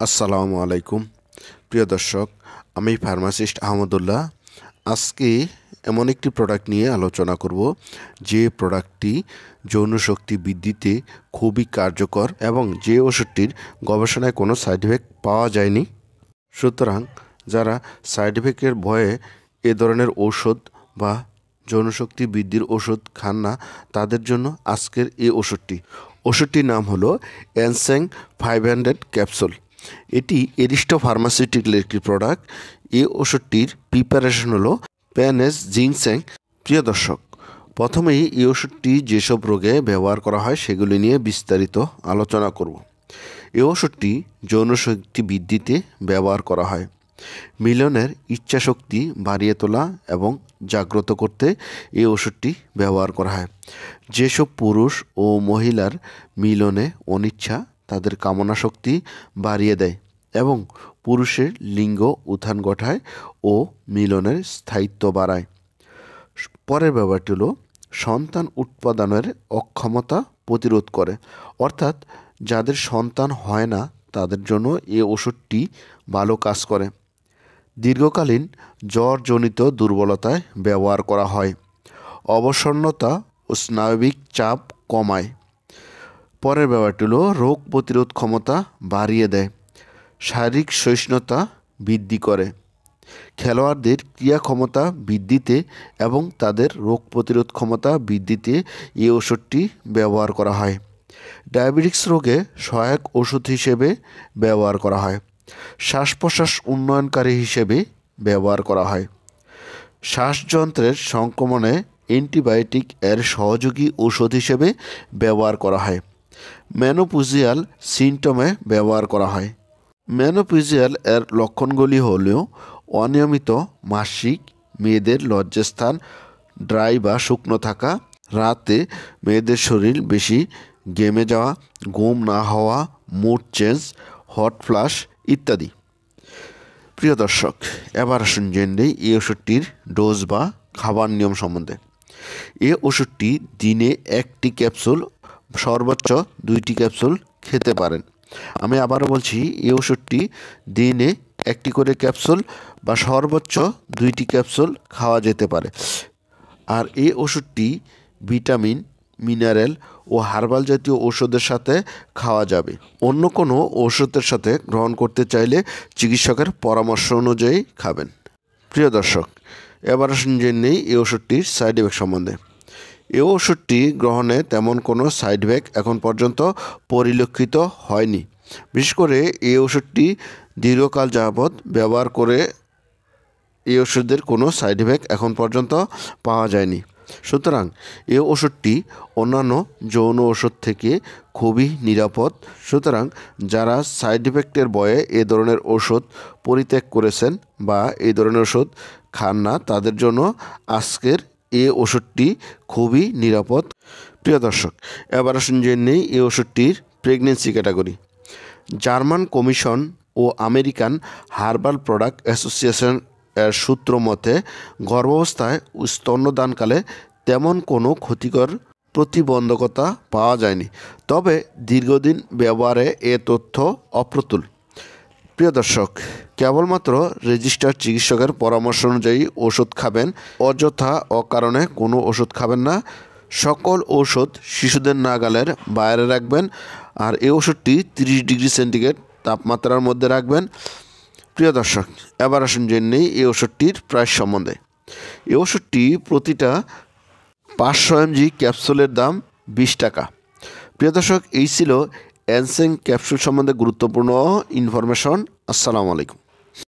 আসসালামু আলাইকুম প্রিয় দর্শক, আমি ফার্মাসিস্ট আহমদুল্লাহ। আজকে এমন একটি প্রোডাক্ট নিয়ে আলোচনা করব যে প্রোডাক্টটি যৌন শক্তি বৃদ্ধিতে খুবই কার্যকর এবং যে ওষুধটির গবেষণায় কোনো সাইড এফেক্ট পাওয়া যায়নি। সুতরাং যারা সাইড এফেক্টের ভয়ে এ ধরনের ঔষধ বা যৌন শক্তি বৃদ্ধির ওষুধ খান না, তাদের জন্য আজকের এই ওষুধটির নাম হলো এনস্যাং 500 ক্যাপসুল। এটি এরিস্টো ফার্মাসিউটিক্যালের একটি প্রোডাক্ট। এই ওষুধটির প্রিপারেশন হলো প্যানেস জিনস্যাং। প্রিয় দর্শক, প্রথমেই এই ওষুধটি যেসব রোগে ব্যবহার করা হয় সেগুলি নিয়ে বিস্তারিত আলোচনা করব। এই ওষুধটি যৌন শক্তি বৃদ্ধিতে ব্যবহার করা হয়। মিলনের ইচ্ছাশক্তি বাড়িয়ে তোলা এবং জাগ্রত করতে এই ওষুধটি ব্যবহার করা হয়। যেসব পুরুষ ও মহিলার মিলনে অনিচ্ছা তাদের কামনা শক্তি বাড়িয়ে দেয় এবং পুরুষের লিঙ্গ উত্থান ঘটায় ও মিলনের স্থায়িত্ব বাড়ায়। পরের ব্যাপারটি হলো সন্তান উৎপাদনের অক্ষমতা প্রতিরোধ করে, অর্থাৎ যাদের সন্তান হয় না তাদের জন্য এই ওষুধটি ভালো কাজ করে। দীর্ঘকালীন জ্বরজনিত দুর্বলতায় ব্যবহার করা হয়। অবসন্নতা ও স্নায়বিক চাপ কমায়। পরের ব্যাপারটি হলো রোগ প্রতিরোধ ক্ষমতা বাড়িয়ে দেয়। শারীরিক সহিষ্ণুতা বৃদ্ধি করে। খেলোয়াড়দের ক্রিয়া ক্ষমতা বৃদ্ধিতে এবং তাদের রোগ প্রতিরোধ ক্ষমতা বৃদ্ধিতে এই ওষুধটি ব্যবহার করা হয়। ডায়াবেটিক্স রোগে সহায়ক ওষুধ হিসেবে ব্যবহার করা হয়। শ্বাস প্রশ্বাস উন্নয়নকারী হিসেবে ব্যবহার করা হয়। শ্বাসযন্ত্রের সংক্রমণে অ্যান্টিবায়োটিক এর সহযোগী ঔষধ হিসেবে ব্যবহার করা হয়। মেনোপজিয়াল সিমটমে ব্যবহার করা হয়। মেনোপজিয়াল এর লক্ষণগুলি হলো অনিয়মিত মাসিক, মেয়েদের লজ্জাস্থান ড্রাই বা শুকনো থাকা, রাতে মেয়েদের শরীর বেশি ঘেমে যাওয়া, ঘুম না হওয়া, মুড চেঞ্জ, হট ফ্লাশ ইত্যাদি। প্রিয় দর্শক, এবার আসুন জেনে নেই এই ওষুধটির ডোজ বা খাবার নিয়ম সম্বন্ধে। এই ওষুধটি দিনে 1টি ক্যাপসুল, সর্বোচ্চ 2টি ক্যাপসুল খেতে পারেন। আমি আবারও বলছি, এই ওষুধটি দিনে 1টি করে ক্যাপসুল বা সর্বোচ্চ 2টি ক্যাপসুল খাওয়া যেতে পারে। আর এই ওষুধটি ভিটামিন, মিনারেল ও হার্বাল জাতীয় ঔষধের সাথে খাওয়া যাবে। অন্য কোনো ঔষধের সাথে গ্রহণ করতে চাইলে চিকিৎসকের পরামর্শ অনুযায়ী খাবেন। প্রিয় দর্শক, এবার আসুন জেনে নেই এই ওষুধটির সাইড এফেক্ট সম্বন্ধে। এই ওষুধটি গ্রহণে তেমন কোনো সাইড এফেক্ট এখন পর্যন্ত পরিলক্ষিত হয়নি। বিশেষ করে এই ওষুধটি দীর্ঘকাল যাবৎ ব্যবহার করে এই ওষুধের কোনো সাইড এফেক্ট এখন পর্যন্ত পাওয়া যায়নি। সুতরাং এই ওষুধটি অন্যান্য যৌন ওষুধ থেকে খুবই নিরাপদ। সুতরাং যারা সাইড এফেক্টের ভয়ে এ ধরনের ওষুধ পরিত্যাগ করেছেন বা এই ধরনের ওষুধ খান না, তাদের জন্য আজকের এই ওষুধটি খুবই নিরাপদ। প্রিয় দর্শক, এবার আসুন জেনে নেই এই ওষুধটির প্রেগনেন্সি ক্যাটাগরি। জার্মান কমিশন ও আমেরিকান হার্বাল প্রোডাক্ট অ্যাসোসিয়েশন এর সূত্র মতে গর্ভাবস্থায় ও স্তন্যদানকালে তেমন কোনো ক্ষতিকর প্রতিবন্ধকতা পাওয়া যায়নি, তবে দীর্ঘদিন ব্যবহারে এ তথ্য অপ্রতুল। প্রিয় দর্শক, কেবলমাত্র রেজিস্টার্ড চিকিৎসকের পরামর্শ অনুযায়ী ওষুধ খাবেন। অযথা অকারণে কোনো ওষুধ খাবেন না। সকল ঔষধ শিশুদের নাগালের বাইরে রাখবেন। আর এই ওষুধটি 30 ডিগ্রি সেন্টিগ্রেড তাপমাত্রার মধ্যে রাখবেন। প্রিয় দর্শক, এবার আসুন জেনে নেই এই ওষুধটির প্রাইস সম্বন্ধে। এই ওষুধটি প্রতিটা 500 mg ক্যাপসুলের দাম 20 টাকা। প্রিয় দর্শক, এই ছিল এনস্যাং ক্যাপসুল সম্বন্ধে গুরুত্বপূর্ণ ইনফরমেশন। আসসালামু আলাইকুম।